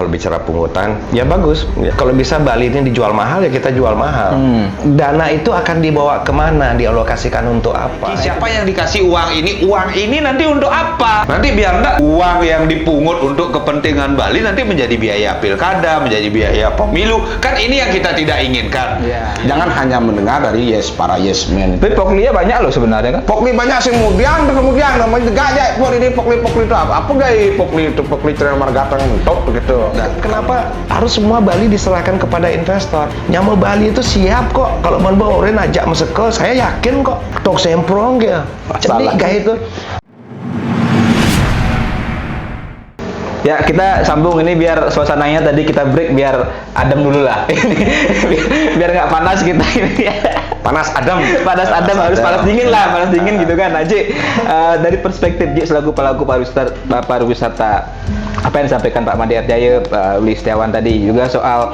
Kalau bicara pungutan, ya bagus. Kalau bisa Bali ini dijual mahal, ya kita jual mahal. Dana itu akan dibawa kemana? Dialokasikan untuk apa? Siapa yang dikasih uang ini nanti untuk apa? Nanti biar enggak uang yang dipungut untuk kepentingan Bali nanti menjadi biaya pilkada, menjadi biaya pemilu. Kan ini yang kita tidak inginkan. Jangan hanya mendengar dari para yes men. Tapi poklinya banyak loh sebenarnya kan. Pokli banyak kemudian namanya gajah pokli itu apa gaya pokli itu pokli Tren Margatang top begitu. Kenapa harus semua Bali diserahkan kepada investor? Nyama Bali itu siap kok. Kalau mau bawa orang ajak mesekel, saya yakin kok. Tok semprong ya. Jadi kayak itu. Ya, kita sambung ini biar suasananya tadi kita break biar adem dulu lah. biar nggak panas kita ini. Panas adem. Panas adem harus panas dingin lah, panas dingin gitu kan. Aji, dari perspektif Ji selaku pelaku pariwisata, apa yang disampaikan Pak Made Arjaya, Uli Setiawan tadi juga soal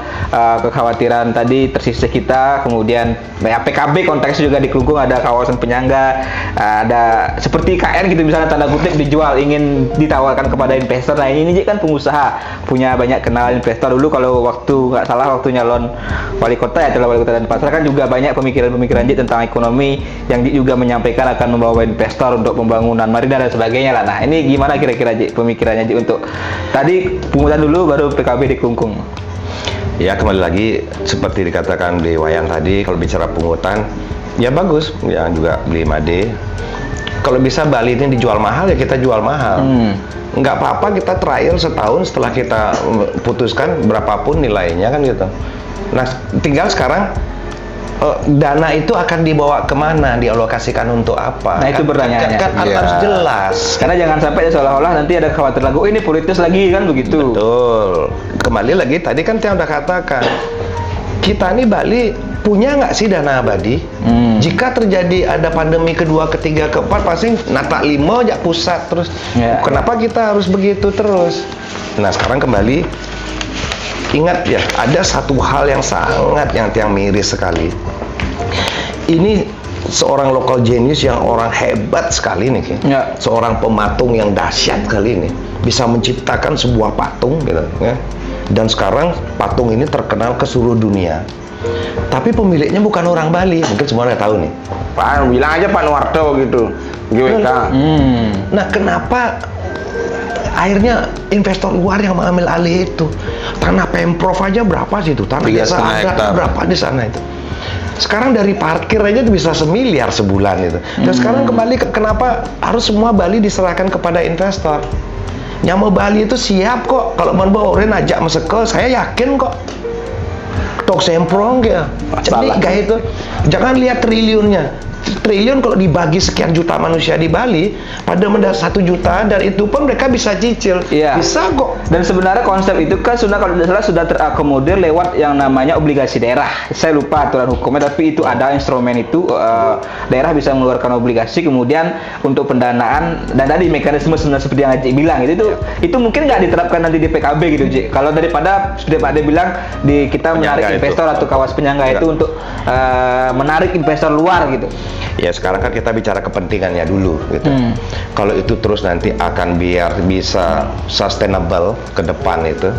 kekhawatiran tadi tersisih kita, kemudian ya, PKB konteksnya juga di Kelungkung ada kawasan penyangga, ada seperti KN gitu misalnya tanda kutip dijual ingin ditawarkan kepada investor. Nah ini kan pengusaha punya banyak kenalan investor dulu kalau waktu nggak salah waktu nyalon wali kota ya adalah wali kota Denpasar kan juga banyak pemikiran-pemikiran Ji tentang ekonomi yang Ji juga menyampaikan akan membawa investor untuk pembangunan marina dan sebagainya lah. Nah ini gimana kira-kira Ji pemikirannya Ji untuk tadi pungutan dulu baru PKB di Kelungkung? Ya kembali lagi seperti dikatakan di Wayang tadi, kalau bicara pungutan, ya bagus. Ya juga beli Made. Kalau bisa Bali ini dijual mahal, ya kita jual mahal. Nggak apa-apa kita trial setahun setelah kita putuskan berapapun nilainya kan gitu. Nah tinggal sekarang dana itu akan dibawa kemana, dialokasikan untuk apa? Nah itu pertanyaannya. Kan harus jelas. Karena jangan sampai seolah-olah nanti ada khawatir lagi, oh ini politis lagi kan begitu. Betul. Kembali lagi tadi kan saya udah katakan, kita nih Bali punya nggak sih dana abadi? Jika terjadi ada pandemi kedua, ketiga, keempat, pasti nata limo aja pusat terus. Kenapa kita harus begitu terus? Nah sekarang kembali. Ingat ya, ada satu hal yang sangat yang miris sekali. Ini seorang local genius yang orang hebat sekali nih, seorang pematung yang dahsyat kali ini bisa menciptakan sebuah patung, gitu, ya. Dan sekarang patung ini terkenal ke seluruh dunia. Tapi pemiliknya bukan orang Bali, mungkin semua udah tahu nih. Pak bilang aja Pak Nuarto gitu, GWK. Nah kenapa akhirnya investor luar yang mengambil alih itu? Tanah Pemprov aja berapa sih itu? Tanah desa ada berapa di sana itu? Sekarang dari parkir aja bisa semiliar sebulan itu. Dan sekarang kembali kenapa harus semua Bali diserahkan kepada investor? Nyama Bali itu siap kok. Kalau mau bawa orang ajak mesekel, saya yakin kok. Tok semprong ya. Jadi kayak itu. Jangan lihat triliunnya. Triliun kalau dibagi sekian juta manusia di Bali pada 1 juta, dan itu pun mereka bisa cicil. Bisa kok. Dan sebenarnya konsep itu kan sudah kalau tidak salah sudah terakomodir lewat yang namanya obligasi daerah. Saya lupa aturan hukumnya, tapi itu ada instrumen itu, daerah bisa mengeluarkan obligasi kemudian untuk pendanaan, dan tadi mekanisme sebenarnya seperti yang Haji bilang itu mungkin nggak diterapkan nanti di PKB gitu Ji. Kalau daripada seperti Pak Ade bilang kita menarik investor atau kawas penyangga itu untuk menarik investor luar gitu. Ya sekarang kan kita bicara kepentingannya dulu gitu. Kalau itu terus nanti akan biar bisa sustainable ke depan itu.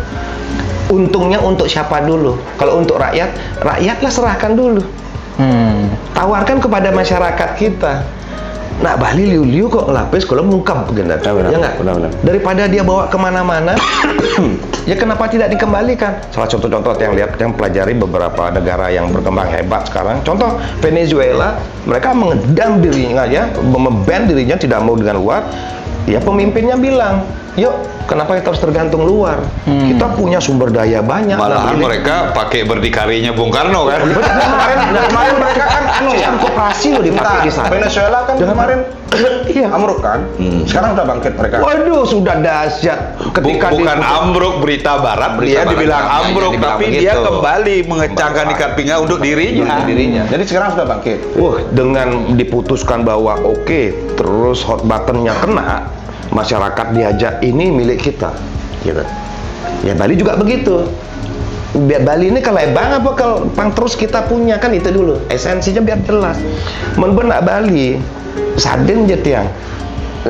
Untungnya untuk siapa dulu? Kalau untuk rakyat, rakyatlah serahkan dulu. Tawarkan kepada masyarakat kita. Nah Bali liu-liu kok ngelapis kalau mengungkap gitu. Ya nggak? Daripada dia bawa kemana-mana, ya kenapa tidak dikembalikan? Salah contoh-contoh yang lihat, yang pelajari beberapa negara yang berkembang hebat sekarang. Contoh Venezuela, mereka mengedam dirinya ya, memban dirinya tidak mau dengan luar. Ya pemimpinnya bilang, yuk kenapa kita harus tergantung luar? Kita punya sumber daya banyak. Malahan mereka pakai berdikarinya Bung Karno kan? Kemarin mereka kan koperasi loh dipakai di sana. Venezuela kan kemarin amruk kan? Sekarang udah bangkit mereka. Waduh, sudah dahsyat. Ketika bukan ambruk berita barat, dia dibilang ambruk, tapi dia kembali mengecangkan ikat pinggang untuk dirinya. Jadi sekarang sudah bangkit. Dengan diputuskan bahwa terus hot buttonnya kena, masyarakat diajak ini milik kita, gitu. Ya Bali juga begitu. Bali ini kalau bang apa kalau pang terus kita punya kan itu dulu esensinya biar jelas. Menbenak Bali, sadin je tiang.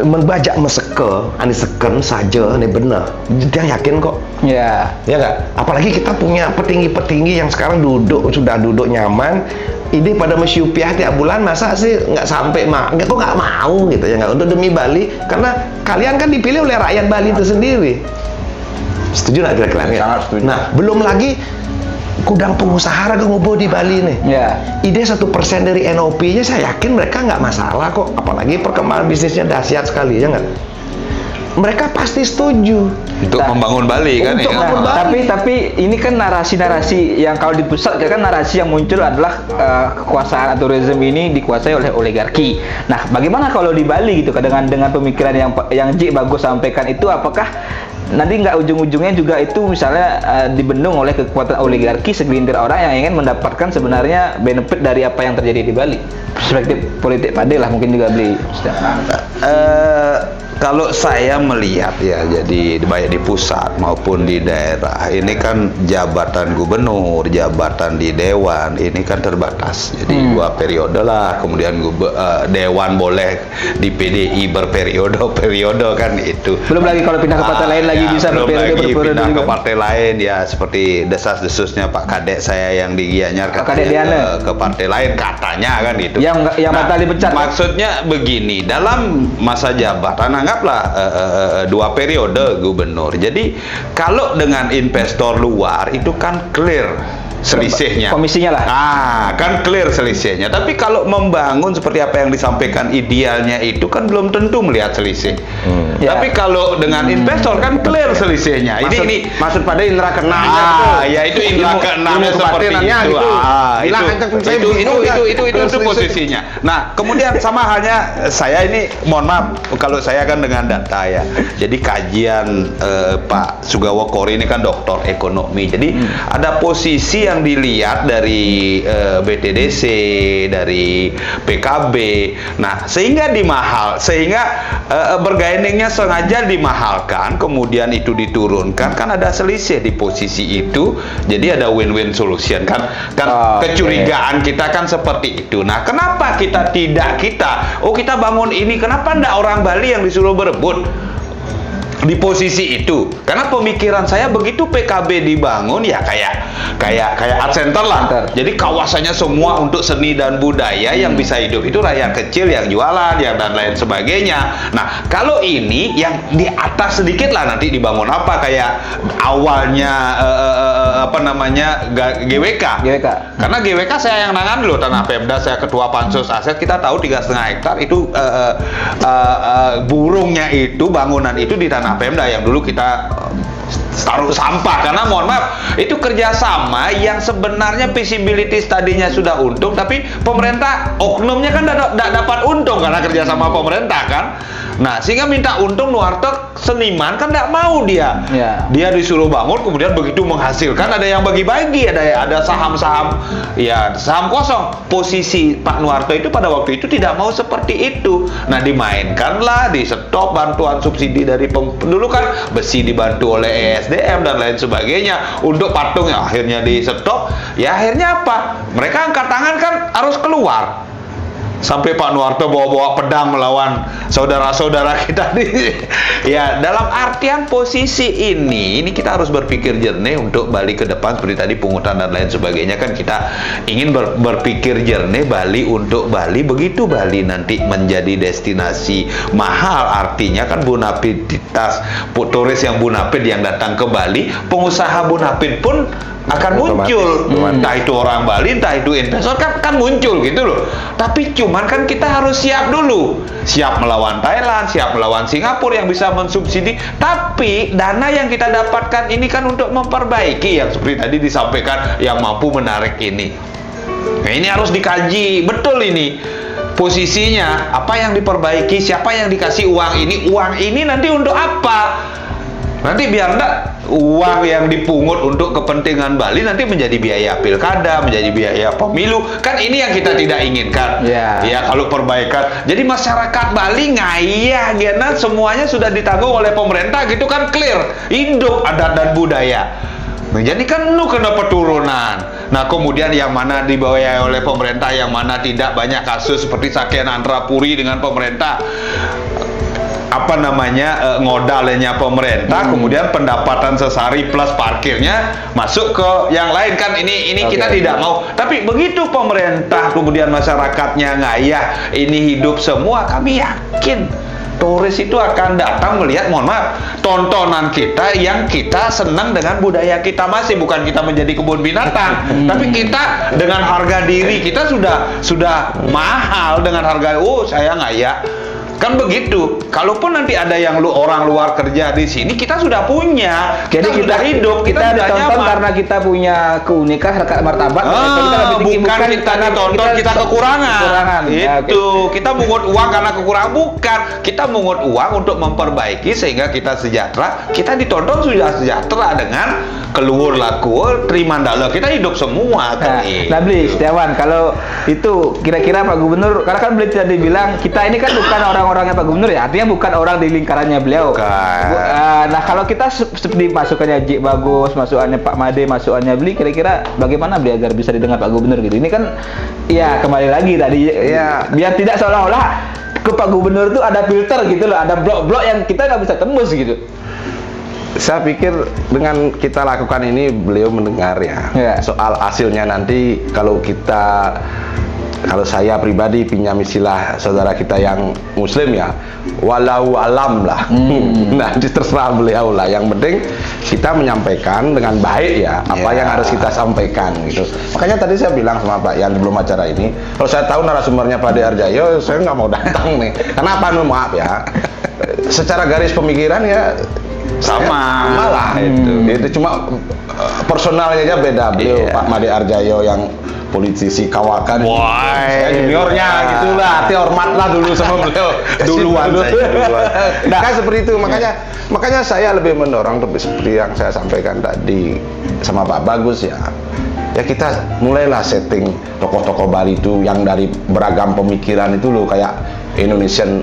membajak meseke, ani seken saja, ini benar. Dia yakin kok. Ya. Ya nggak? Apalagi kita punya petinggi-petinggi yang sekarang sudah duduk nyaman. Ide pada mesyupiah tiap bulan, masa sih nggak sampai kok nggak mau gitu ya nggak, untuk demi Bali, karena kalian kan dipilih oleh rakyat Bali itu sendiri. Setuju nggak kira-kira? Sangat setuju. Nah, belum lagi kudang pengusaha raga ngobo di Bali nih. Ya. Ide 1% dari NOP-nya saya yakin mereka nggak masalah kok, apalagi perkembangan bisnisnya dahsyat sekali ya nggak. Mereka pasti setuju Untuk membangun Bali kan Untuk ya. membangun Bali. Tapi ini kan narasi-narasi yang kalau di pusat kan narasi yang muncul adalah kekuasaan atau rezim ini dikuasai oleh oligarki. Nah, bagaimana kalau di Bali gitu dengan pemikiran yang J bagus sampaikan itu, apakah nanti nggak ujung-ujungnya juga itu misalnya dibendung oleh kekuatan oligarki, segelintir orang yang ingin mendapatkan sebenarnya benefit dari apa yang terjadi di Bali? Perspektif politik Pade lah mungkin juga beli. Kalau saya melihat ya, jadi baik di pusat maupun di daerah, ini kan jabatan gubernur, jabatan di dewan ini kan terbatas. Jadi 2 periode lah, kemudian dewan boleh di PDI berperiode kan itu. Belum lagi kalau pindah ke partai lain lagi bisa belum lagi berperiode pindah ke juga. partai lain ya, seperti desas-desusnya Pak Kadek saya yang di Gianyar Pak Kadek katanya ke partai lain katanya kan gitu. Yang batal dipecat. Maksudnya begini, dalam masa jabatan anggaplah 2 periode gubernur. Jadi kalau dengan investor luar itu kan clear selisihnya. Komisinya lah. Kan clear selisihnya. Tapi kalau membangun seperti apa yang disampaikan idealnya itu kan belum tentu melihat selisih. Ya. Tapi kalau dengan investor kan clear selisihnya. Maksud pada indera keenamnya ya itu indra keenamnya seperti itu. Bilang aja ke saya Itu posisinya. Nah, kemudian sama halnya saya ini, mohon maaf kalau saya kan dengan data ya. Jadi kajian Pak Sugawo Kori ini kan doktor ekonomi. Jadi ada posisi yang dilihat dari BTDC, dari PKB. Nah, sehingga bergainingnya sengaja dimahalkan, kemudian itu diturunkan, kan ada selisih di posisi itu. Jadi ada win-win solution kan kecurigaan kita kan seperti itu. Nah, kenapa kita bangun ini, kenapa enggak orang Bali yang disuruh berebut di posisi itu? Karena pemikiran saya begitu PKB dibangun ya kayak art center lah. Jadi kawasannya semua untuk seni dan budaya yang bisa hidup itu rakyat kecil yang jualan yang dan lain sebagainya. Nah, kalau ini yang di atas sedikit lah nanti dibangun apa kayak awalnya GWK. Karena GWK saya yang nangan loh, tanah Pemda, saya ketua pansus aset, kita tahu 3,5 hektar itu burungnya itu, bangunan itu di tanah Pemda yang dulu kita taruh sampah. Karena mohon maaf, itu kerjasama yang sebenarnya visibility tadinya sudah untung, tapi pemerintah oknumnya kan tidak dapat untung karena kerjasama pemerintah kan. Nah, sehingga minta untung Nuarto seniman kan tidak mau dia. Dia disuruh bangun, kemudian begitu menghasilkan ada yang bagi-bagi, ada saham-saham, ya saham kosong. Posisi Pak Nuarto itu pada waktu itu tidak mau seperti itu. Nah, dimainkanlah, di stop bantuan subsidi dari dulu kan besi dibantu oleh ESDM dan lain sebagainya. Untuk patung ya akhirnya di stop. Ya akhirnya apa? Mereka angkat tangan kan harus keluar. Sampai Pak Nuarto bawa-bawa pedang melawan saudara-saudara kita nih. Ya, dalam artian posisi ini kita harus berpikir jernih untuk Bali ke depan. Seperti tadi pungutan dan lain sebagainya kan kita ingin berpikir jernih Bali untuk Bali. Begitu Bali nanti menjadi destinasi mahal, artinya kan bonapiditas turis yang bonapit yang datang ke Bali, pengusaha bonapit pun akan muncul. Entah itu orang Bali, entah itu investor kan muncul gitu loh. Tapi cuman kan kita harus siap dulu. Siap melawan Thailand, siap melawan Singapura yang bisa mensubsidi. Tapi dana yang kita dapatkan ini kan untuk memperbaiki yang seperti tadi disampaikan, yang mampu menarik ini. Nah, ini harus dikaji betul ini. Posisinya apa yang diperbaiki, siapa yang dikasih uang ini nanti untuk apa? Nanti biar enggak uang yang dipungut untuk kepentingan Bali nanti menjadi biaya pilkada, menjadi biaya pemilu. Kan ini yang kita tidak inginkan. Ya, kalau perbaikan. Jadi masyarakat Bali ngayah, gena semuanya sudah ditanggung oleh pemerintah gitu kan, clear. Hidup adat dan budaya. Nah, jadi kan lu kena peturunan. Nah, kemudian yang mana dibawahi oleh pemerintah, yang mana tidak, banyak kasus seperti Sakyan Antrapuri dengan pemerintah. apa namanya ngodalnya pemerintah, kemudian pendapatan sesari plus parkirnya masuk ke yang lain kan ini kita tidak mau. Tapi begitu pemerintah kemudian masyarakatnya ngayah ini hidup semua, kami yakin turis itu akan datang melihat, mohon maaf, tontonan kita yang kita senang dengan budaya kita masih, bukan kita menjadi kebun binatang, tapi kita dengan harga diri kita sudah mahal dengan harga, saya ngaya. Kan begitu. Kalaupun nanti ada yang orang luar kerja di sini, kita sudah punya. Jadi kita sudah hidup, kita sudah ditonton nyaman. karena kita punya keunikan, harkat martabat. Kita lebih tinggi, bukan kita ditonton kita kekurangan. Ya, Itu kita mungut uang karena kekurangan, bukan. Kita mungut uang untuk memperbaiki sehingga kita sejahtera. Kita ditonton sudah sejahtera dengan keluar laku Trimandala. Kita hidup semua kan. Nah, Bli, Setiawan, kalau itu kira-kira Pak Gubernur, karena kan Bli tadi bilang kita ini kan bukan orang-orangnya Pak Gubernur ya, artinya bukan orang di lingkarannya beliau. Nah, kalau kita seperti masukannya Jik bagus, masukannya Pak Made, masukannya Bli, kira-kira bagaimana Bli agar bisa didengar Pak Gubernur gitu? Ini kan, ya kembali lagi tadi, ya biar tidak seolah-olah ke Pak Gubernur itu ada filter gitu loh, ada blok-blok yang kita nggak bisa tembus gitu. Saya pikir dengan kita lakukan ini beliau mendengar ya. Soal hasilnya nanti kalau saya pribadi pinjam istilah saudara kita yang muslim ya, walau alam lah. Nanti terserah beliau lah. Yang penting kita menyampaikan dengan baik ya apa yang harus kita sampaikan gitu. Makanya tadi saya bilang sama Pak Yan sebelum acara ini, kalau saya tahu narasumbernya Pak De Arjayo, saya nggak mau datang nih. Kenapa? Maaf ya. Secara garis pemikiran ya sama lah itu cuma personalnya aja beda. Beliau Pak Made Arjayo yang politisi kawakan, saya juniornya gitulah, arti hormatlah dulu sama beliau. Duluan. Nah, kan seperti itu, makanya saya lebih mendorong seperti yang saya sampaikan tadi sama Pak Bagus ya kita mulailah setting tokoh-tokoh Bali itu yang dari beragam pemikiran itu loh, kayak Indonesian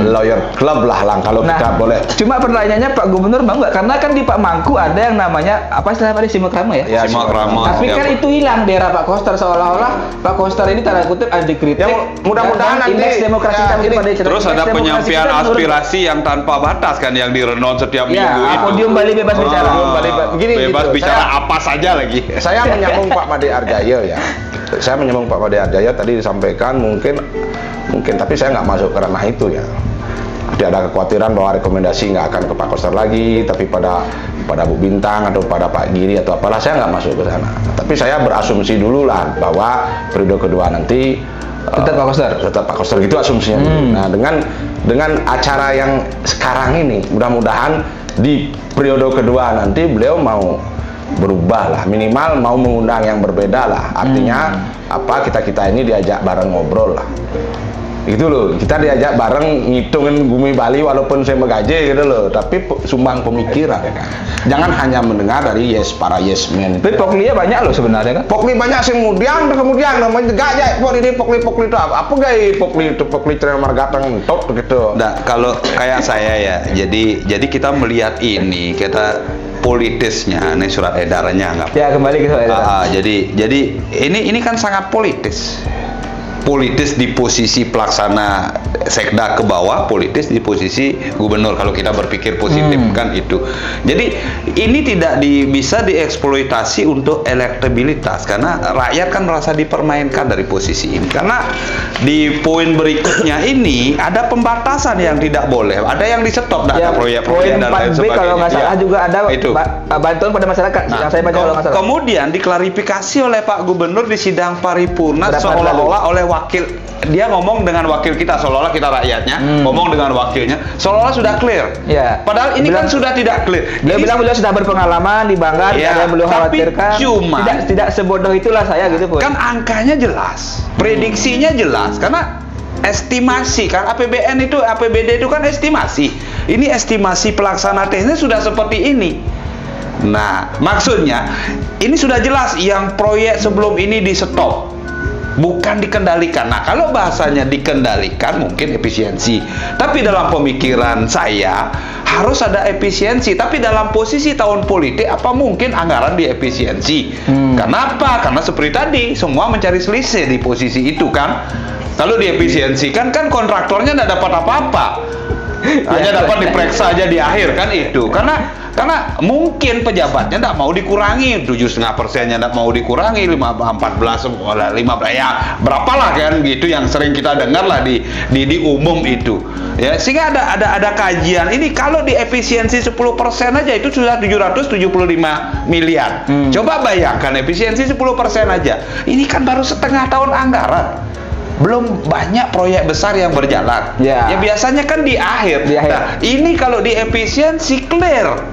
Lawyer Club lah kalau kita boleh. Cuma pertanyaannya Pak Gubernur mau nggak? Karena kan di Pak Mangku ada yang namanya apa istilah tadi, Simakrama ya? Simakrama. Tapi kan itu hilang di era Pak Koster, seolah-olah Pak Koster ini tanda kutip ada dikritik. Mudah-mudahan nanti indeks demokrasi kami pada terus ada penyampaian aspirasi yang tanpa batas kan yang direnon setiap minggu itu. Podium Bali bebas bicara. Bebas bicara apa saja lagi. Saya menyambung Pak Made Arjayo ya. Saya menyambung Pak Made Arjayo tadi disampaikan mungkin tapi saya nggak masuk ke ranah itu ya. Tidak ada kekhawatiran bahwa rekomendasi nggak akan ke Pak Koster lagi, tapi pada Bu Bintang atau pada Pak Giri atau apalah, saya nggak masuk ke sana. Tapi saya berasumsi dulu lah bahwa periode kedua nanti tetap Pak Koster. Tetap Pak Koster gitu asumsinya. Nah, dengan acara yang sekarang ini, mudah-mudahan di periode kedua nanti beliau mau berubah lah, minimal mau mengundang yang berbeda lah. Artinya kita ini diajak bareng ngobrol lah. Itu loh, kita diajak bareng ngitungin bumi Bali walaupun saya megaje gitu loh, tapi sumbang pemikiran kan. Jangan hanya mendengar dari para yes men. Tapi poklinya banyak loh sebenarnya kan. Pokli banyak sih, kemudian namanya gak pok ini pokli itu apa gay pokli tren margatang top gitu. Nah, kalau kayak saya ya, jadi kita melihat ini kita politisnya, ini surat edarannya nggak? Ya, kembali ke surat edaran. Jadi ini kan sangat politis di posisi pelaksana sekda ke bawah, politis di posisi gubernur kalau kita berpikir positif kan itu. Jadi ini tidak bisa dieksploitasi untuk elektabilitas karena rakyat kan merasa dipermainkan dari posisi ini. Karena di poin berikutnya ini ada pembatasan yang tidak boleh, ada yang di-stop, ada proyek-proyek dan lain sebagainya. Kalau nggak salah juga ada bantuan pada masyarakat. Yang saya baca kalau nggak salah. Kemudian diklarifikasi oleh Pak Gubernur di sidang paripurna seolah-olah oleh wakil, dia ngomong dengan wakil kita, seolah-olah kita rakyatnya ngomong dengan wakilnya, seolah-olah sudah clear. Ya. Padahal ini kan sudah tidak clear. Dia bilang beliau sudah berpengalaman di Banggar, ada yang beliau khawatirkan. Cuma tidak sebodoh itulah saya gitu pun. Kan angkanya jelas, prediksinya jelas, karena estimasi kan APBD itu kan estimasi. Ini estimasi pelaksana teknis sudah seperti ini. Nah, maksudnya ini sudah jelas yang proyek sebelum ini di stop, bukan dikendalikan. Nah, kalau bahasanya dikendalikan mungkin efisiensi, tapi dalam pemikiran saya harus ada efisiensi. Tapi dalam posisi tahun politik apa mungkin anggaran diefisiensi? Kenapa? Karena seperti tadi semua mencari selisih di posisi itu kan. Kalau diefisiensikan kan kontraktornya tidak dapat apa-apa. Hanya dapat diperiksa aja di akhir kan itu. Karena mungkin pejabatnya tidak mau dikurangi 7,5%-nya tidak mau dikurangi 14 15 ya berapalah kan gitu yang sering kita dengar lah di umum itu ya, sehingga ada kajian ini kalau di efisiensi 10% aja itu sudah 775 miliar. Coba bayangkan efisiensi 10% aja, ini kan baru setengah tahun anggaran, belum banyak proyek besar yang berjalan. Ya. Ya biasanya kan di akhir. Nah, ini kalau di efisiensi clear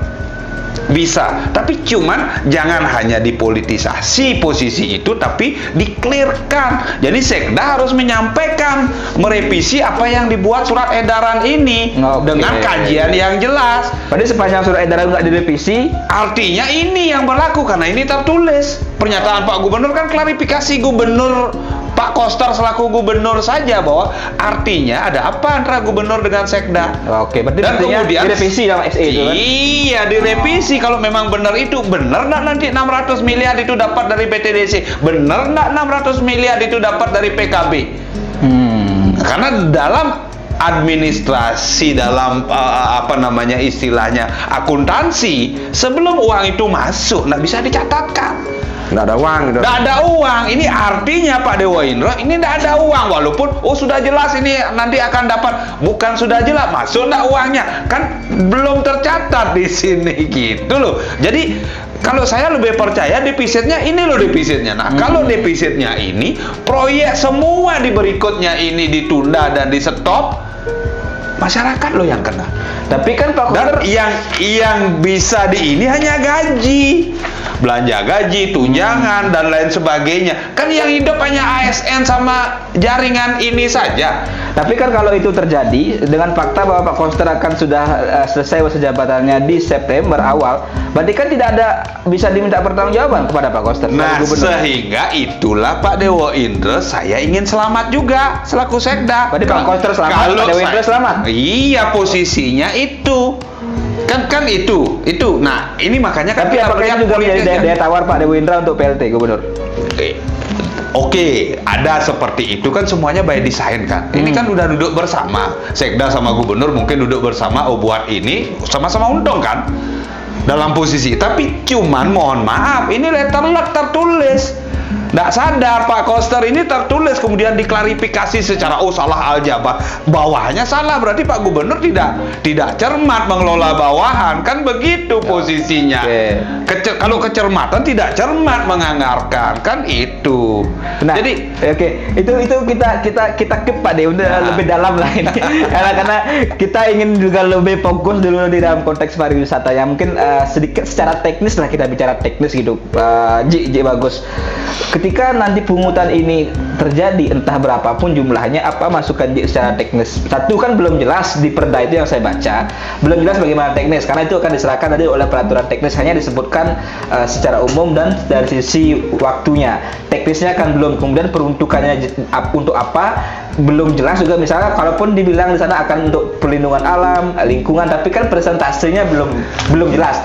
bisa, tapi cuman jangan hanya dipolitisasi posisi itu, tapi diklirkan. Jadi Sekda harus menyampaikan, merevisi apa yang dibuat surat edaran ini dengan kajian yang jelas. Berarti sepanjang surat edaran nggak direvisi, artinya ini yang berlaku karena ini tertulis. Pernyataan Pak Gubernur kan klarifikasi Gubernur Pak Koster selaku gubernur saja bahwa artinya ada apa antara gubernur dengan Sekda. Oke, berarti dan kemudian direvisi dalam SE itu kan? Iya, direvisi kalau memang benar itu. Benar nggak nanti 600 miliar itu dapat dari PTDC? Benar nggak 600 miliar itu dapat dari PKB? Karena dalam administrasi, dalam apa namanya istilahnya akuntansi, sebelum uang itu masuk nggak bisa dicatatkan. Nggak ada uang gitu. Nggak ada uang. Ini artinya Pak Dewa Indra ini nggak ada uang, walaupun sudah jelas ini nanti akan dapat. Bukan sudah jelas masuk nggak uangnya, kan belum tercatat di sini gitu loh. Jadi kalau saya lebih percaya defisitnya ini loh defisitnya. Nah kalau defisitnya ini proyek semua di berikutnya ini ditunda dan di stop, masyarakat loh yang kena. Tapi kan Pak Dan yang bisa di ini hanya gaji, belanja gaji, tunjangan dan lain sebagainya. Kan yang hidup hanya ASN sama jaringan ini saja. Tapi kan kalau itu terjadi dengan fakta bahwa Pak Koster akan sudah selesai masa jabatannya di September awal, berarti kan tidak ada bisa diminta pertanggungjawaban kepada Pak Koster. Nah, sehingga itulah Pak Dewa Indra saya ingin selamat juga selaku Sekda. Berarti Pak Koster selamat, Pak Dewa Indra selamat. Iya, posisinya itu. Kan itu. Nah, ini makanya kan tapi apakah ini juga menjadi daya tawar Pak Dewa Indra untuk PLT Gubernur? Oke, ada seperti itu kan semuanya by design kan. Ini kan udah duduk bersama, Sekda sama Gubernur mungkin duduk bersama, buat ini sama-sama untung kan dalam posisi. Tapi cuman mohon maaf, ini letter luck tertulis. Nggak sadar Pak Koster ini tertulis kemudian diklarifikasi secara salah aljabah, bawahnya salah, berarti Pak Gubernur tidak cermat mengelola bawahan kan begitu posisinya. Kalau kecermatan tidak cermat menganggarkan kan itu. Nah, jadi itu kita ke Pak De lebih dalam lah ini. karena kita ingin juga lebih fokus dulu di dalam konteks pariwisata yang mungkin sedikit secara teknis lah, kita bicara teknis gitu. Ji bagus. Ketika nanti pungutan ini terjadi, entah berapapun jumlahnya, apa masukan secara teknis? Satu kan belum jelas di perda itu yang saya baca, belum jelas bagaimana teknis, karena itu akan diserahkan tadi oleh peraturan teknis, hanya disebutkan secara umum dan dari sisi waktunya. Teknisnya kan belum, kemudian peruntukannya untuk apa belum jelas juga. Misalnya kalaupun dibilang di sana akan untuk perlindungan alam, lingkungan, tapi kan presentasenya belum jelas,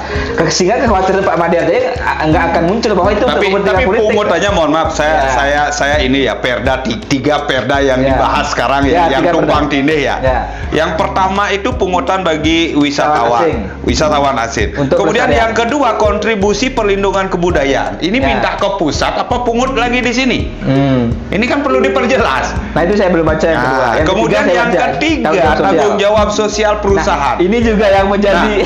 sehingga kekhawatiran Pak Made Arjaya nggak akan muncul bahwa itu tapi pungutannya mohon maaf saya ini ya tiga perda yang dibahas sekarang yang tumpang tindih ya. Yang pertama itu pungutan bagi wisatawan asing. Kemudian yang kedua kontribusi perlindungan kebudayaan. Ini minta ke pusat apa pungut lagi di sini? Ini kan perlu diperjelas. Nah itu saya belum baca yang kedua. Kemudian yang ketiga tanggung jawab sosial perusahaan. Nah, ini juga yang menjadi.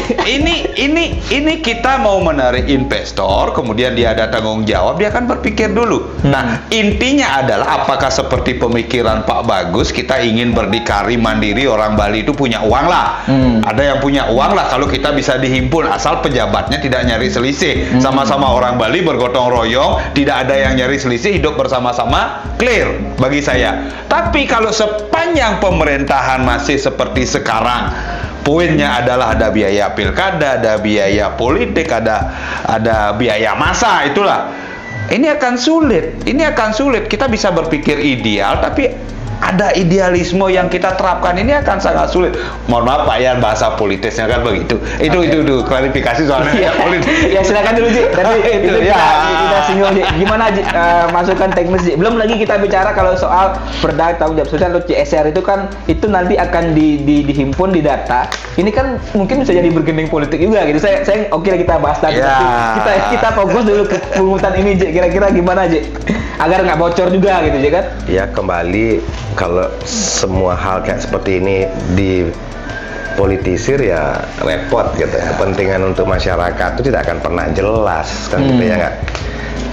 Ini kita mau menarik investor, kemudian dia ada tanggung jawab, dia akan berpikir dulu. Nah, intinya adalah apakah seperti pemikiran Pak Bagus, kita ingin berdikari mandiri, orang Bali itu punya uang lah. Ada yang punya uang lah kalau kita bisa dihimpun, asal pejabatnya tidak nyari selisih. Sama-sama orang Bali bergotong royong, tidak ada yang nyari selisih, hidup bersama-sama, clear bagi saya. Tapi kalau sepanjang pemerintahan masih seperti sekarang, poinnya adalah ada biaya pilkada, ada biaya politik, ada biaya massa, itulah. Ini akan sulit. Kita bisa berpikir ideal, tapi ada idealisme yang kita terapkan ini akan sangat sulit. Mohon maaf Pak Yan, bahasa politisnya kan begitu. Itu klarifikasi soalnya politik. Ya silakan dulu Ji. Tapi itu kita singgung Ji. Gimana Ji, masukan teknis Ji? Belum lagi kita bicara kalau soal berdaya tanggung jawab sosial atau CSR itu kan itu nanti akan dihimpun di data. Ini kan mungkin bisa jadi bergending politik juga gitu. Saya oke lah kita bahas tadi. Ya. Tapi kita fokus dulu ke pungutan ini Ji. Kira-kira gimana Ji? Agar nggak bocor juga gitu Ji kan? Ya kembali, kalau semua hal kayak seperti ini dipolitisir ya repot gitu. Kepentingan untuk masyarakat itu tidak akan pernah jelas kan gitu ya nggak?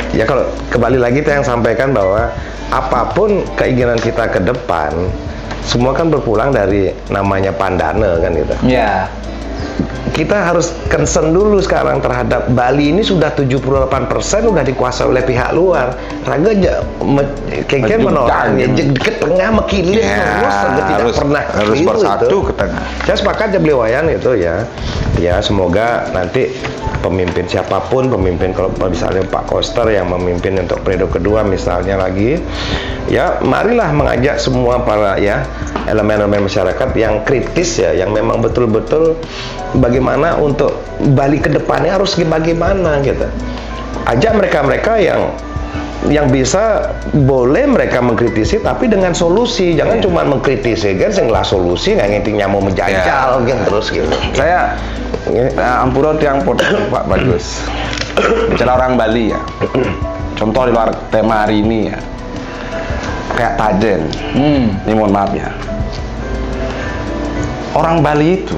Ya kalau kembali lagi itu yang sampaikan bahwa apapun keinginan kita ke depan, semua kan berpulang dari namanya pandana kan gitu. Ya. Kita harus concern dulu sekarang terhadap Bali ini sudah 78% udah dikuasai oleh pihak luar. Raga kengken menorang ya ke tengah mekilir terus tidak pernah harus keliru bersatu itu. ke tengah. Saya sepakat ya beliwayan itu ya. Ya semoga nanti pemimpin siapapun, pemimpin kalau misalnya Pak Koster yang memimpin untuk periode kedua misalnya lagi, ya marilah mengajak semua para ya elemen-elemen masyarakat yang kritis ya, yang memang betul-betul bagaimana untuk Bali ke depannya harus bagaimana gitu. Ajak mereka-mereka yang bisa, boleh mereka mengkritisi tapi dengan solusi, jangan cuma mengkritisi kan sehingga solusi nggak ngintinya mau menjajal gitu terus gitu. Saya ampura tiang potong Pak Bagus. Bicara orang Bali ya. Contoh di luar tema hari ini ya. Kayak Tajen. Ini mohon maaf ya. Orang Bali itu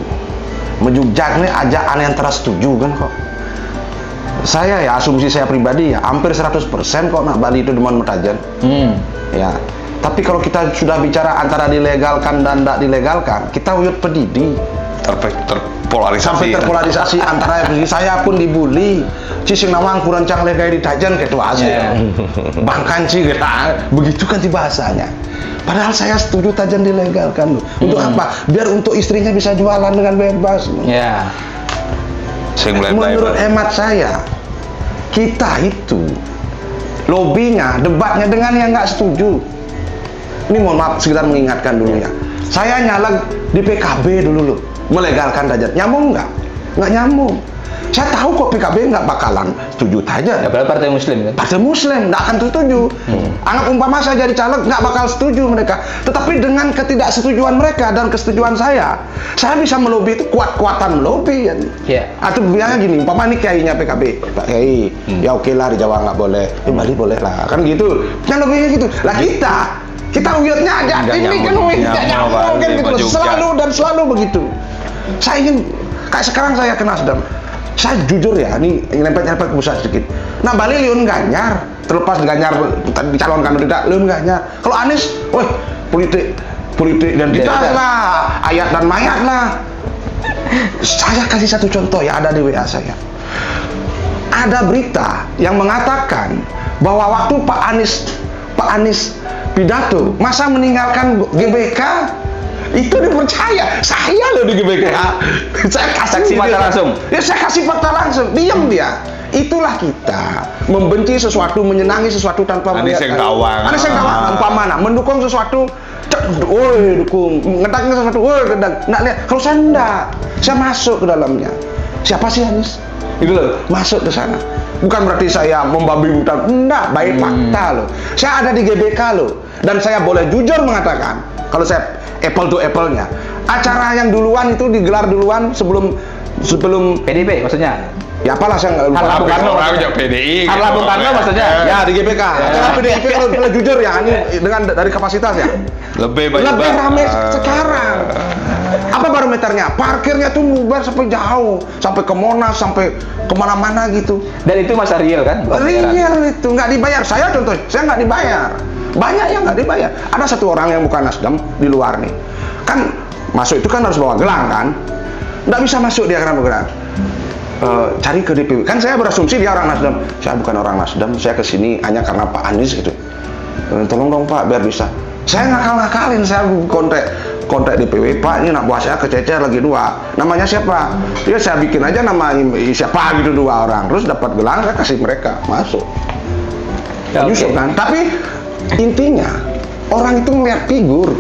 menjujak nih ajakan yang tersetuju kan kok. Saya ya asumsi saya pribadi ya hampir 100% kok nak Bali itu demen Tajen. Ya. Tapi kalau kita sudah bicara antara dilegalkan dan tidak dilegalkan, kita uyut pedidi. Terpolarisasi. Sampai terpolarisasi antara saya pun dibully. Cising nawang kurang cang legai di Tajen kayak itu aja. Bahkan sih begitu kan bahasanya. Padahal saya setuju Tajen dilegalkan loh. Untuk apa? Biar untuk istrinya bisa jualan dengan bebas. Ya. Menurut hemat saya, kita itu lobbynya, debatnya dengan yang nggak setuju. Ini mohon maaf sekedar mengingatkan dulu ya. Saya nyaleg di PKB dulu loh, melegalkan Tajen. Nyambung nggak? Nggak nyambung. Saya tahu kok PKB nggak bakalan setuju Tajen. Ya, padahal partai Muslim kan? Partai Muslim nggak akan setuju. Anggap umpama saya jadi caleg nggak bakal setuju mereka. Tetapi dengan ketidaksetujuan mereka dan kesetujuan saya bisa melobi itu kuat-kuatan melobi. Ya. Atau biasanya gini, umpama ini kiainya PKB, Pak Kiai, ya oke lah di Jawa nggak boleh, di Bali boleh lah, kan gitu. Yang lebihnya gitu. Lah kita uyutnya aja, ini kan nggak nyambung kan gitu. Selalu begitu. Saya ingin kayak sekarang saya ke Nasdem. Saya jujur ya, ini nyerempet ke pusat sedikit. Nah Bali Leon Ganyar, terlepas Ganyar dicalonkan atau tidak, Leon Ganyar. Kalau Anies, wah politik identitas lah, ayat dan mayat lah. Saya kasih satu contoh ya, ada di WA saya. Ada berita yang mengatakan bahwa waktu Pak Anies pidato masa meninggalkan GBK itu dipercaya. Saya loh di GBK. Saya kasih fakta langsung. Ya saya kasih fakta langsung. Diam dia. Itulah kita membenci sesuatu, menyenangi sesuatu tanpa Anies yang gawang. Anies yang gawang. Umpama mendukung sesuatu, dukung. Ngedaknya sesuatu, nggak lihat. Kalau saya enggak, saya masuk ke dalamnya. Siapa sih Anies? Itu loh, masuk ke sana. Bukan berarti saya membabi buta, enggak, baik fakta loh. Saya ada di GBK loh, dan saya boleh jujur mengatakan, kalau saya apple to apple-nya, acara yang duluan itu digelar duluan sebelum PDIP maksudnya? Ya apalah saya nggak lupa. Harlah Bung Karno orang aja PDI. Harlah Bung Karno maksudnya? Ya di GBK. Acara PDIP kalau jujur ya, ini dengan dari kapasitas ya. Lebih ramai sekarang. Apa barometernya? Parkirnya tuh bubar sampai jauh, sampai ke Monas, sampai kemana-mana gitu. Dan itu masa real kan? Real itu nggak dibayar. Saya contoh, saya nggak dibayar. Banyak yang nggak dibayar. Ada satu orang yang bukan Nasdem di luar nih, kan masuk itu kan harus bawa gelang kan? Nggak bisa masuk dia karena bergelang. Cari ke DPW. Kan saya berasumsi dia orang Nasdem. Saya bukan orang Nasdem. Saya kesini hanya karena Pak Anies gitu. Tolong dong Pak, biar bisa. Saya ngakal-ngakalin. Saya kontak DPW. Pak, ini anak buah saya kececer lagi 2. Namanya siapa? Ya saya bikin aja nama siapa gitu 2 orang. Terus dapat gelang, saya kasih mereka masuk. Ya, Yusuf kan. Tapi intinya orang itu melihat figur.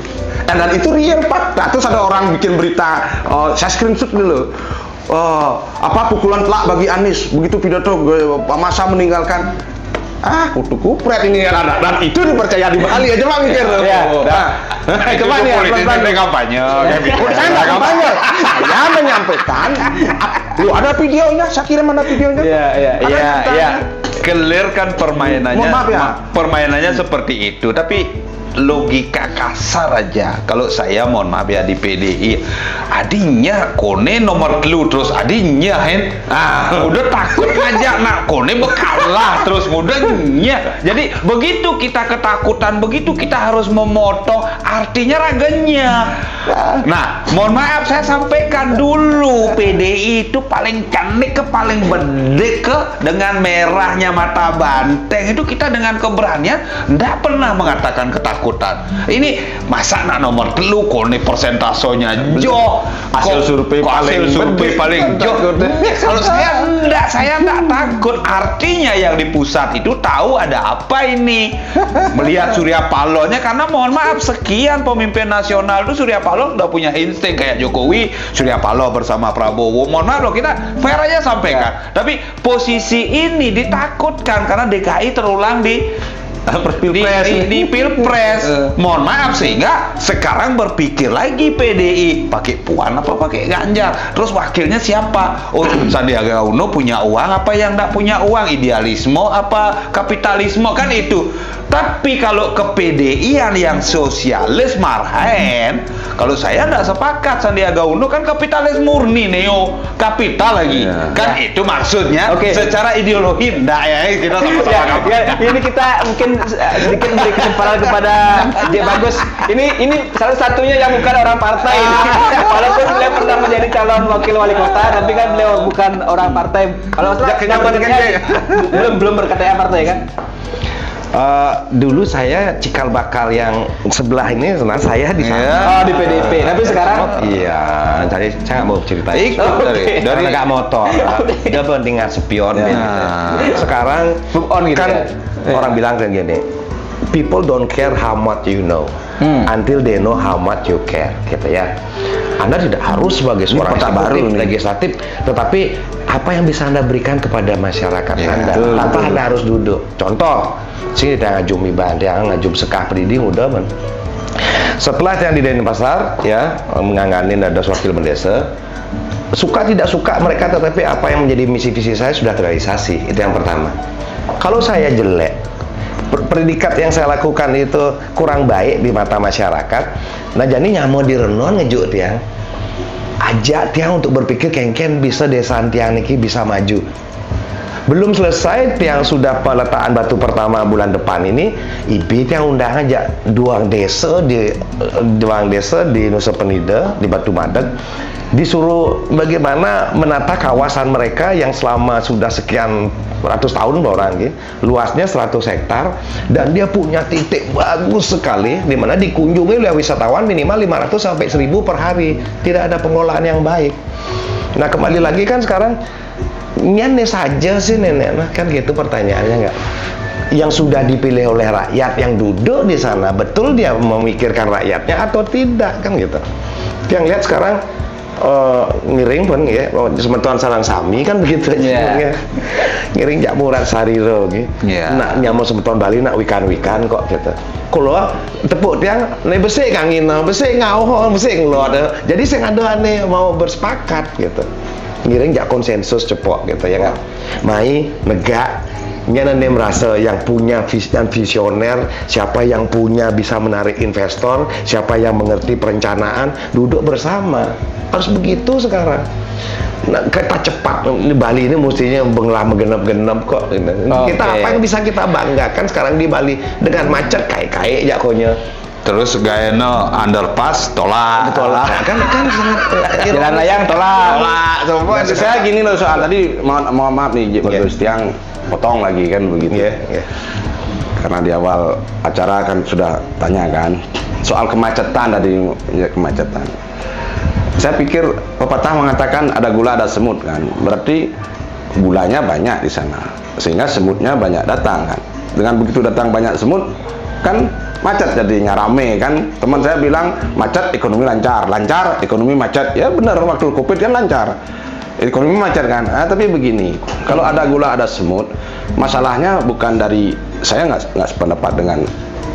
Dan itu real fakta. Terus ada orang bikin berita, saya screenshot dulu. Pukulan telak bagi Anies begitu pidato masa meninggalkan. kutu kupret ini anak dan itu dipercaya di Bali aja Pak mikir. Iya. Coba nih politik kampanye. Saya nggak kampanye, saya menyampaikan. Lu ada videonya, saya kirim ada videonya. Iya. Clear kan permainannya. Mohon maaf ya. Permainannya seperti itu, tapi logika kasar aja. Kalau saya mohon maaf ya di PDI, adinya kone nomor telu terus adinya udah takut ngajak nak kone bekalah terus mudahnya. Jadi begitu kita ketakutan, begitu kita harus memotong, artinya raganya. Nah, mohon maaf saya sampaikan dulu, PDI itu paling canik ke paling bedek ke dengan merahnya mata banteng itu kita dengan keberanian ndak pernah mengatakan ketakutan. Ini masa nak nomor telu kone persentasenya jo Hasil survei paling jo. Kalau saya enggak takut. Artinya yang di pusat itu tahu ada apa ini. Melihat Surya Paloh-nya, karena mohon maaf sekian pemimpin nasional itu Surya Paloh udah punya insting kayak Jokowi, Surya Paloh bersama Prabowo. Mohon maaf loh, kita fair aja sampaikan. Tapi posisi ini ditakutkan karena DKI terulang di Pilpres. Mohon maaf, sehingga sekarang berpikir lagi PDI pakai Puan apa pakai Ganjar, terus wakilnya siapa? Oh, Sandiaga Uno punya uang apa yang enggak punya uang, idealisme apa kapitalisme, kan itu. Tapi kalau ke PDI yang sosialis marhaen, kalau saya enggak sepakat. Sandiaga Uno kan kapitalis murni, neo kapital lagi, kan itu maksudnya. Secara ideologi enggak ya, kita sama-sama Ini kita mungkin sedikit beri kesempatan kepada J Bagus. Ini salah satunya yang bukan orang partai. Walaupun beliau pernah menjadi calon wakil wali kota, tapi kan beliau bukan orang partai. Kalau belum berKTP partai kan? Dulu saya cikal bakal yang sebelah ini, sebenarnya saya di sana. Oh, di PDIP. Tapi sekarang iya, jadi saya nggak mau cerita itu dari nggak motor, dia bandingan spion. Sekarang move on gitu kan orang bilang kan gini, people don't care how much you know until they know how much you care, gitu ya. Anda tidak harus sebagai seorang legislatif, tetapi apa yang bisa Anda berikan kepada masyarakat Anda tanpa Anda harus duduk. Contoh, sini ada ngajum ibadah, ngajum sekah pendiding udah men. Setelah yang di Denpasar ya menganganin ada wakil mendesa, suka tidak suka mereka, tetapi apa yang menjadi misi visi saya sudah terrealisasi. Itu yang pertama. Kalau saya jelek, predikat yang saya lakukan itu kurang baik di mata masyarakat, nah jadi nyamo di renon ngejuk tiang, ajak tiang untuk berpikir kengken bisa desa tiang niki bisa maju. Belum selesai tiang sudah peletaan batu pertama bulan depan ini, IB tiang undang aja dua desa di Nusa Penida, di Batu Madeg, disuruh bagaimana menata kawasan mereka yang selama sudah sekian ratus tahun orang gitu, luasnya 100 hektar, dan dia punya titik bagus sekali di mana dikunjungi oleh wisatawan minimal 500 sampai 1000 per hari. Tidak ada pengelolaan yang baik. Nah, kembali lagi kan sekarang nyane saja sih nenek, kan gitu pertanyaannya nggak? Yang sudah dipilih oleh rakyat yang duduk di sana, betul dia memikirkan rakyatnya atau tidak, kan gitu. Yang lihat sekarang ngiring pun ya, sementuan sarang sami kan begitu aja. Ngiring jak murad sariro gitu. Nak nyamuk sementuan Bali nak wikan-wikan kok gitu. Kalau tepuk tiang nek besik kang ino, besik ngauh, besik ngelot. Jadi sing ada ane mau bersepakat gitu. Ngiring jak konsensus cepok gitu ya kan. Mai negak Nyanane merasa yang punya visioner, siapa yang punya bisa menarik investor, siapa yang mengerti perencanaan, duduk bersama. Harus begitu sekarang. Nah, kita cepat di Bali ini mestinya benglah menggenap-genap kok. Kita apa yang bisa kita banggakan sekarang di Bali dengan macet kayak jakonya. Terus gayanya underpass tolak. Kan jalan layang tolak. Semua saya gini loh soal tadi, mohon maaf nih Bagus Tiang potong lagi kan begitu. Karena di awal acara kan sudah tanya kan soal kemacetan tadi, ya kemacetan. Saya pikir pepatah mengatakan ada gula ada semut kan, berarti gulanya banyak di sana sehingga semutnya banyak datang kan. Dengan begitu datang banyak semut kan macet jadinya rame kan. Teman saya bilang macet ekonomi lancar, lancar ekonomi macet. Ya benar, waktu Covid kan lancar. ekonomi macet kan. Tapi begini, kalau ada gula ada semut, masalahnya bukan dari saya nggak sependapat dengan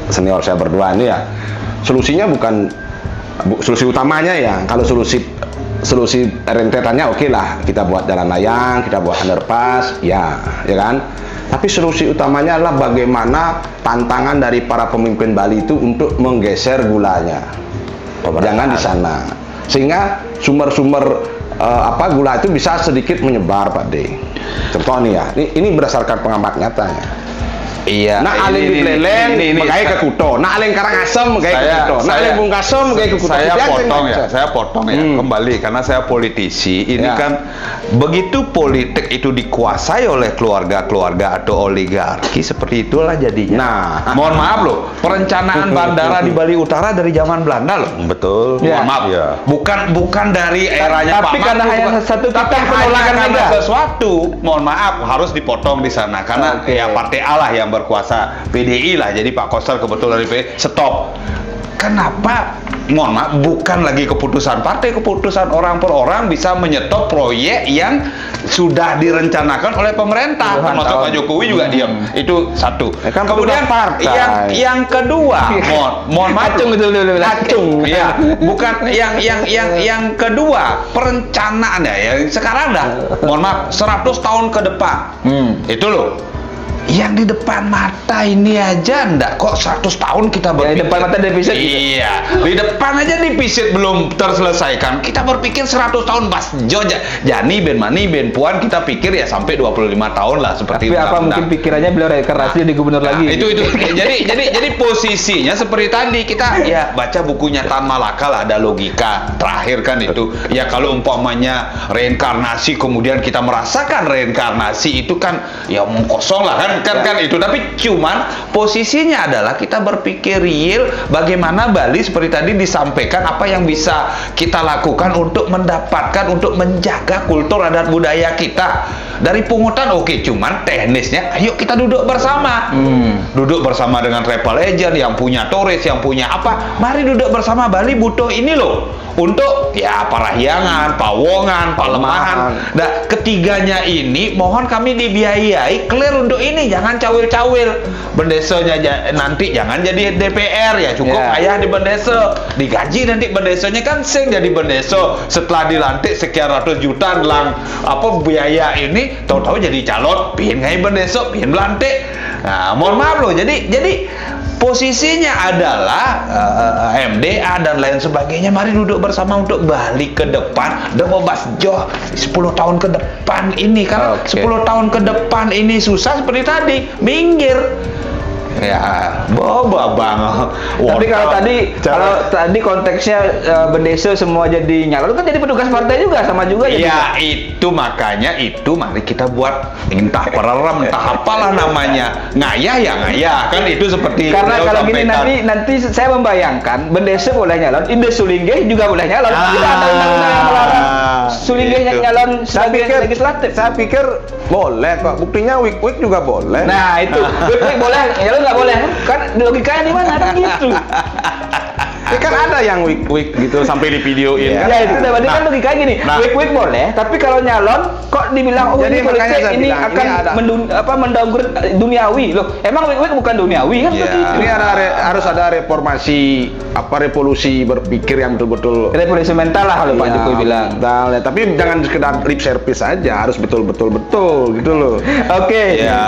senior saya berdua ini ya. Solusinya bukan solusi utamanya ya. Kalau solusi rentetannya oke lah, kita buat jalan layang, kita buat underpass, ya kan. Tapi solusi utamanya adalah bagaimana tantangan dari para pemimpin Bali itu untuk menggeser gulanya. Jangan di sana. Sehingga sumber-sumber gula itu bisa sedikit menyebar, Pak D. Contoh nih ya, ini berdasarkan pengamat nyatanya. Iya. Nak aleng di Pleleng, makanya ke Kuto. Nak aleng Karangasem, makanya ke Kuto. Nak aleng Bungkasem, makanya ke Kuto. Saya potong ya, kembali karena saya politisi. Ini Ya. kan begitu politik itu dikuasai oleh keluarga-keluarga atau oligarki, seperti itulah jadinya. Nah, Mohon maaf loh, perencanaan bandara di Bali Utara dari zaman Belanda loh. Betul. Ya. Mohon maaf, Ya. bukan dari eranya tapi Pak karena Mahfud, hanya bukan. satu Tapi titik penolakan hanya karena aja. sesuatu, mohon maaf, harus dipotong di sana karena Oke. ya Partai A lah yang berkuasa, PDI lah, jadi Pak Koster kebetulan dari PDI, stop. Kenapa? Mohon maaf, bukan lagi keputusan partai, keputusan orang per orang bisa menyetop proyek yang sudah direncanakan oleh pemerintah, Puluhan termasuk tahun. Pak Jokowi juga diam. Itu satu. Ya kan Kemudian petugas partai. yang kedua, mohon maaf, Acung betul. Acung, ya, bukan yang kedua, perencanaan ya, sekarang dah, mohon maaf, 100 tahun ke depan, itu loh. Yang di depan mata ini aja ndak kok 100 tahun kita berpikir. Ya, di depan mata defisit. Iya, di depan aja defisit belum terselesaikan. Kita berpikir 100 tahun pas Joja. Jani Ben Mani Ben Puan kita pikir ya sampai 25 tahun lah seperti Tapi apa undang-undang. mungkin pikirannya beliau reinkarnasi jadi gubernur Nah, lagi? itu jadi posisinya seperti tadi kita ya baca bukunya Tan Malaka lah, ada logika terakhir kan itu ya. Kalau umpamanya reinkarnasi kemudian kita merasakan reinkarnasi itu kan ya omong kosong lah kan itu. Tapi cuman posisinya adalah kita berpikir real bagaimana Bali seperti tadi disampaikan apa yang bisa kita lakukan untuk mendapatkan, untuk menjaga kultur adat budaya kita. Dari pungutan oke, cuman teknisnya ayo kita duduk bersama. Duduk bersama dengan travel agent yang punya turis, yang punya apa. Mari duduk bersama, Bali butuh ini loh. Untuk ya Parahyangan, Pawongan, Palemahan. Nah, ketiganya ini mohon kami dibiayai clear untuk ini, jangan cawil-cawil. Bendesanya nanti jangan jadi DPR ya, cukup Ya. ayah di bendeso. Digaji nanti bendesanya kan sing jadi bendeso. Setelah dilantik sekian ratus juta lang apa biaya ini, tahu-tahu jadi calon, pin ngai bendeso, pin melantik. Nah, mohon maaf loh. Jadi posisinya adalah MDA dan lain sebagainya. Mari duduk bersama untuk balik ke depan. Udah mau bahas joh 10 tahun ke depan ini karena Oke. 10 tahun ke depan ini susah seperti tadi. Minggir. Ya, boba bang. Tapi kalau tadi konteksnya Bendeso semua jadi nyalon kan jadi petugas partai juga, sama juga jadi. Ya itu makanya itu mari kita buat entah pererem entah apalah namanya, ngayah ya ngayah kan itu seperti Karena beliau kalau gini sampaikan. nanti saya membayangkan Bendeso boleh nyalon, Inde Sulinggeh juga boleh nyalon. Tidak ada undang-undang yang melarang Sulinggeh Itu. nyalon sebagai legislatif. Saya pikir boleh kok. Buktinya Wik juga boleh. Nah itu, Wik boleh, nyalon nggak boleh kan? Logikanya di mana kan gitu? Ini kan ada yang Wik gitu sampai di videoin kan. Ya itu tadi kan logikanya gini, Nah. Wik boleh, tapi kalau nyalon kok dibilang Jadi ini makanya politik saya ini bilang, akan ini ada- mendowngrade duniawi loh. Emang Wik bukan duniawi kan Ya. seperti itu? Ini harus ada reformasi revolusi berpikir yang betul-betul Revolusi mental lah kalau Pak Jokowi bilang. mental, ya. Tapi jangan sekedar lip service aja, harus betul gitu loh. Oke, ya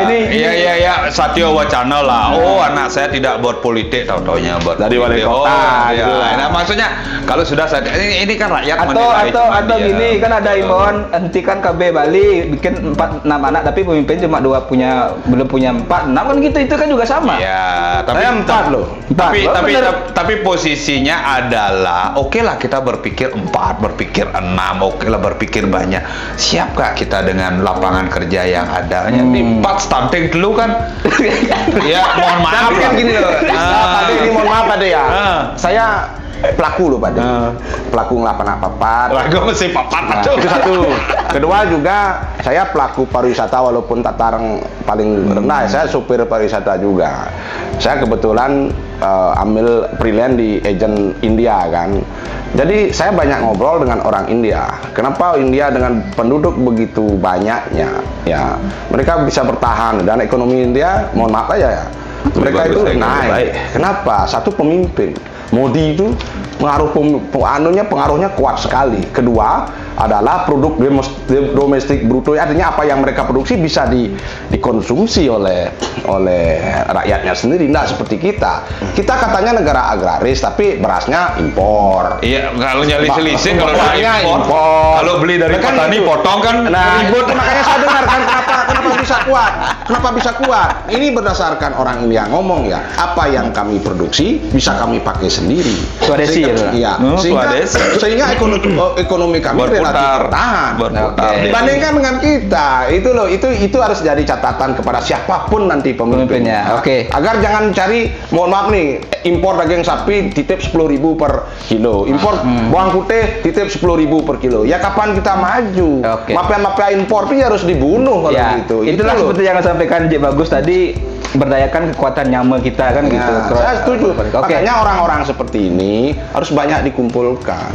ini Iya Satyo Wacana lah. Oh anak saya tidak buat politik, tahu-taunya buat Jadi wali politik. kota, iya. gitu lah. Nah maksudnya kalau sudah saya ini kan rakyat menilai atau cuma dia. gini kan ada imbauan hentikan KB Bali bikin 4-6 anak tapi pemimpin cuma belum punya 4-6 kan gitu, itu kan juga sama. Ya, tapi Saya 4 loh. Tapi posisinya adalah oke lah kita berpikir 4, berpikir 6, oke lah berpikir banyak. Siapkah kita dengan lapangan kerja yang ada? Nanti 4 stunting dulu kan? Ya, mohon maaf Tapi lah. kan gini loh. Pak De, ini mohon maaf Pak De ya. Ah. Saya pelaku loh Pak De. Pelaku ngelapan apa-apa. Lagu mesti papat tuh. Itu satu. Kedua juga saya pelaku pariwisata walaupun tataran paling rendah, saya supir pariwisata juga. Saya kebetulan ambil freelance di agent India kan. Jadi saya banyak ngobrol dengan orang India. Kenapa India dengan penduduk begitu banyaknya, ya mereka bisa bertahan dan ekonomi India, mohon maaf aja ya, mereka itu naik. Kenapa? Satu, pemimpin Modi itu pengaruhnya kuat sekali. Kedua adalah produk domestik bruto, artinya apa yang mereka produksi bisa dikonsumsi oleh rakyatnya sendiri. Nggak seperti kita. Kita katanya negara agraris tapi berasnya impor. Iya, kalau selisih kalau Bapaknya impor. impor. Kalau beli dari Kan petani itu. potong kan Nah, ribut. makanya saya dengar kan kenapa bisa kuat? Kenapa bisa kuat? Ini berdasarkan orang India ngomong ya, apa yang kami produksi bisa kami pakai sendiri. Swadesi ya, Pak? Iya. Swadesi. Sehingga ekonomi kami relatif bertahan. Berputar. Oke. Bandingkan dengan kita, itu loh, itu harus jadi catatan kepada siapapun nanti pemimpinnya. Pemimpinnya, oke. Agar jangan cari, mohon maaf nih, impor daging sapi titip 10.000 per kilo, impor bawang putih titip 10.000 per kilo. Ya kapan kita maju? Oke. Mafia-mafia impor itu harus dibunuh kalau Ya, gitu. itulah Itu loh. seperti yang disampaikan Jek Bagus tadi, berdayakan kekuatan nyama kita kan gitu. Ya, saya setuju. Oke. Makanya orang-orang seperti ini harus banyak dikumpulkan.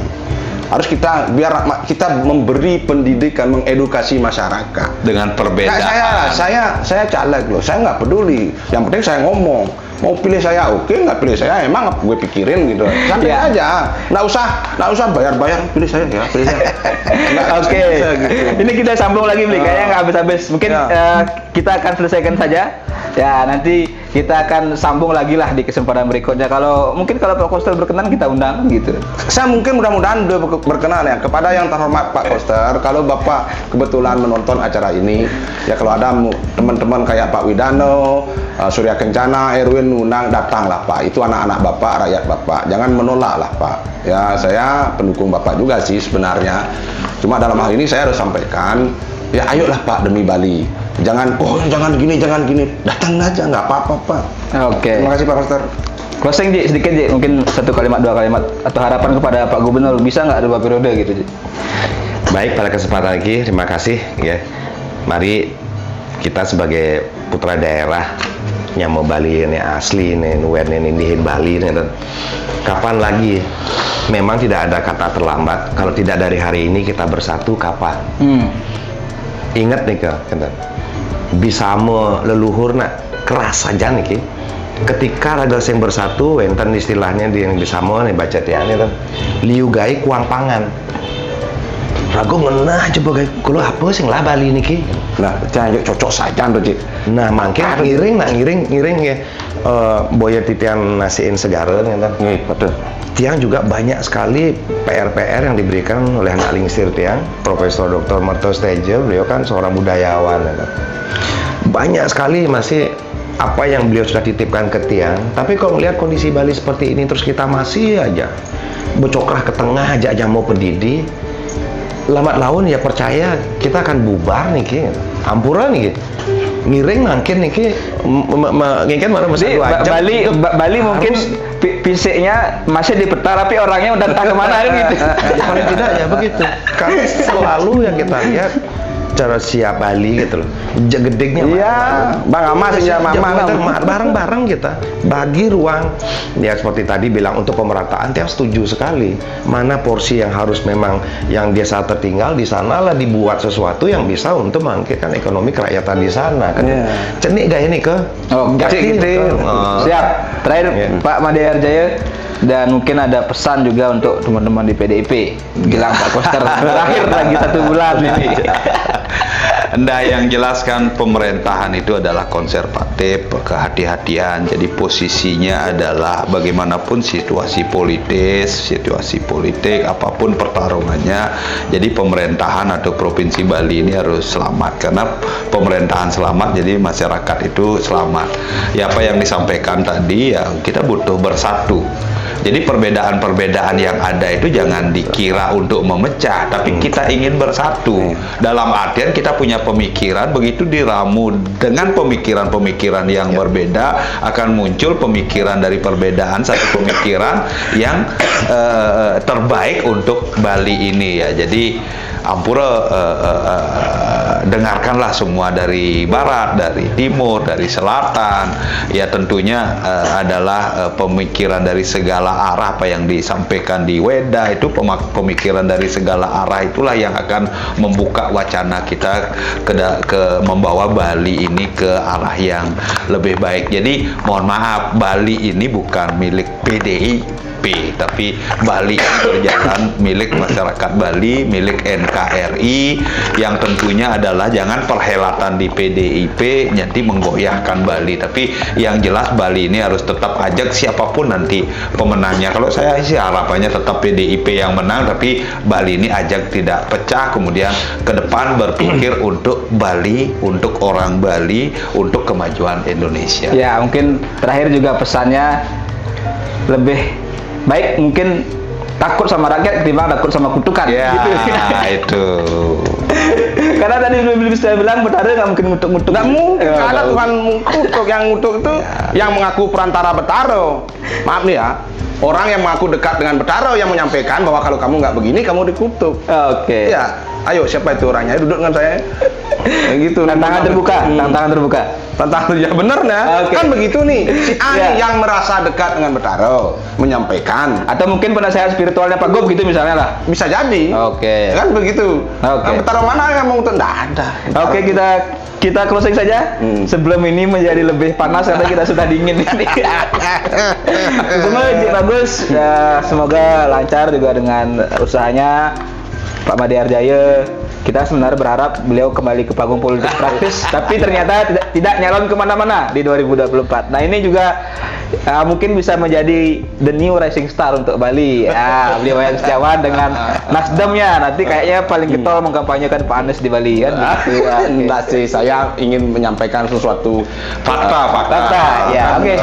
Harus biar kita memberi pendidikan, mengedukasi masyarakat. Dengan perbedaan. Saya caleg loh, saya nggak peduli. Yang penting saya ngomong. Mau pilih saya oke, nggak pilih saya emang gue pikirin gitu. Santai Ya. aja, nggak usah bayar pilih saya ya, pilih saya. Nggak Oke, bisa gitu. ini kita sambung lagi Bli, kayaknya nggak habis-habis. Mungkin Ya. kita akan selesaikan saja. Ya, nanti kita akan sambung lagi lah di kesempatan berikutnya. Mungkin kalau Pak Koster berkenan kita undang gitu. Saya mungkin mudah-mudahan berkenan ya kepada yang terhormat Pak Koster, kalau Bapak kebetulan menonton acara ini, ya kalau ada teman-teman kayak Pak Widano, Surya Kencana, Erwin undang, datanglah Pak. Itu anak-anak Bapak, rakyat Bapak. Jangan menolak lah Pak. Ya saya pendukung Bapak juga sih sebenarnya. Cuma dalam hal ini saya harus sampaikan, ya ayolah Pak demi Bali. Jangan gini, datang aja, nggak apa-apa Pak. Oke. Terima kasih Pak Koster. Closing Ji, sedikit Ji, mungkin 1 kalimat, 2 kalimat atau harapan kepada Pak Gubernur, bisa nggak 2 periode gitu Ji? Baik, pada kesempatan lagi terima kasih ya. Mari kita sebagai putra daerah yang mau Bali ini asli nih, nuwen ini dihin Bali nih. Kapan lagi? Memang tidak ada kata terlambat. Kalau tidak dari hari ini kita bersatu, kapan? Ingat nih bisa mau leluhur nak keras saja nih ketika raga sing bersatu wenten istilahnya di yang bisa mau nih baca tiangnya kan liu gai kuang pangan raga ngenah coba gai kalau apa sing lah Bali niki Nah, jangan cocok saja tuh Cik. nah makin ngiring ya boya titian nasiin segara nih kan Betul. tiang juga banyak sekali PR-PR yang diberikan oleh anak lingsir tiang Profesor Dr. Marto Steje, beliau kan seorang budayawan ya kan. Banyak sekali masih apa yang beliau sudah titipkan ke tiang, tapi kalau melihat kondisi Bali seperti ini terus kita masih aja bocokrah ke tengah aja mau pendidi lambat laun ya percaya kita akan bubar nih ki hampura nih ki ngiring mungkin nih ki ngingin mana mesti Bali mungkin fisiknya masih di peta tapi orangnya udah entah kemana kan gitu. paling tidak ya begitu karena selalu yang kita lihat cara siap Bali gitu loh gedegnya Iya, Bang Amas ya Mama. bareng-bareng kita bagi ruang ya seperti tadi bilang untuk pemerataan tiap setuju sekali mana porsi yang harus memang yang desa tertinggal di sana lah dibuat sesuatu yang bisa untuk membangkitkan ekonomi kerakyatan di sana kan cenik gak ini ke Gitu. Siap. Terakhir Pak Made Arjaya dan mungkin ada pesan juga untuk teman-teman di PDIP bilang Pak Koster terakhir lagi 1 bulan ini. Anda yang jelaskan pemerintahan itu adalah konservatif, kehati-hatian. Jadi posisinya adalah bagaimanapun situasi politik, apapun pertarungannya. Jadi pemerintahan atau provinsi Bali ini harus selamat karena pemerintahan selamat, jadi masyarakat itu selamat. Ya apa yang disampaikan tadi ya kita butuh bersatu. Jadi perbedaan-perbedaan yang ada itu jangan dikira untuk memecah, tapi kita ingin bersatu. Dalam artian kita punya pemikiran, begitu diramu dengan pemikiran-pemikiran yang berbeda, akan muncul pemikiran dari perbedaan, satu pemikiran yang terbaik untuk Bali ini ya. Jadi Ampura dengarkanlah semua dari barat, dari timur, dari selatan. Ya tentunya adalah pemikiran dari segala arah apa yang disampaikan di Weda itu pemikiran dari segala arah itulah yang akan membuka wacana kita ke membawa Bali ini ke arah yang lebih baik. Jadi mohon maaf, Bali ini bukan milik PDIP, tapi Bali berjalan milik masyarakat Bali, milik NKRI, yang tentunya adalah jangan perhelatan di PDIP nanti menggoyahkan Bali, tapi yang jelas Bali ini harus tetap ajak siapapun nanti pemenangnya. Kalau saya sih harapannya tetap PDIP yang menang, tapi Bali ini ajak tidak pecah, kemudian ke depan berpikir untuk Bali, untuk orang Bali, untuk kemajuan Indonesia. Ya, mungkin terakhir juga pesannya lebih baik mungkin takut sama rakyat ketimbang takut sama kutukan. Ya, gitu. itu. Karena tadi belum saya bilang Betara nggak mungkin ngutuk-ngutuk. Nggak mungkin, Ya, ada nggak Tuhan ngutuk. Yang ngutuk itu yang mengaku perantara Betaro. Maaf nih ya, orang yang mengaku dekat dengan Betaro yang menyampaikan bahwa kalau kamu nggak begini, kamu dikutuk. Oke. Iya, ayo siapa itu orangnya? Duduk dengan saya. Kayak gitu. Tantangan terbuka, tantangan terbuka. Tantangan ya bener nah. Oke. Kan begitu nih. Si A Ya. nih yang merasa dekat dengan Betaro menyampaikan. Atau mungkin penasehat spiritualnya Pak Gop gitu misalnya lah. Bisa jadi. Oke. Kan begitu. Oke. Nah, Betaro mana yang mau nggak ada. Oke, kita closing saja. Sebelum ini menjadi lebih panas karena kita sudah dingin ini. Semua bagus. Ya, semoga lancar juga dengan usahanya Pak Made Arjaya. Kita sebenarnya berharap beliau kembali ke panggung politik praktis, tapi ternyata tidak nyalon kemana-mana di 2024. Nah ini juga mungkin bisa menjadi the new rising star untuk Bali. Ya, beliau yang setiawan dengan Nasdemnya. Nanti kayaknya paling getol mengkampanyekan Pak Anies di Bali kan? Begitu, ya. Oke. Enggak sih, saya ingin menyampaikan sesuatu Fakta. Ya, oke.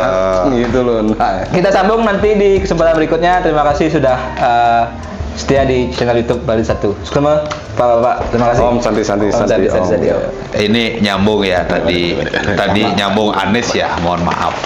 Gitu loh. Nah, Kita sambung nanti di kesempatan berikutnya. Terima kasih sudah setia di channel YouTube Bali 1. Selamat Bapak, terima kasih. Om Santi. Ini nyambung ya tadi nyambung Anies ya, mohon maaf.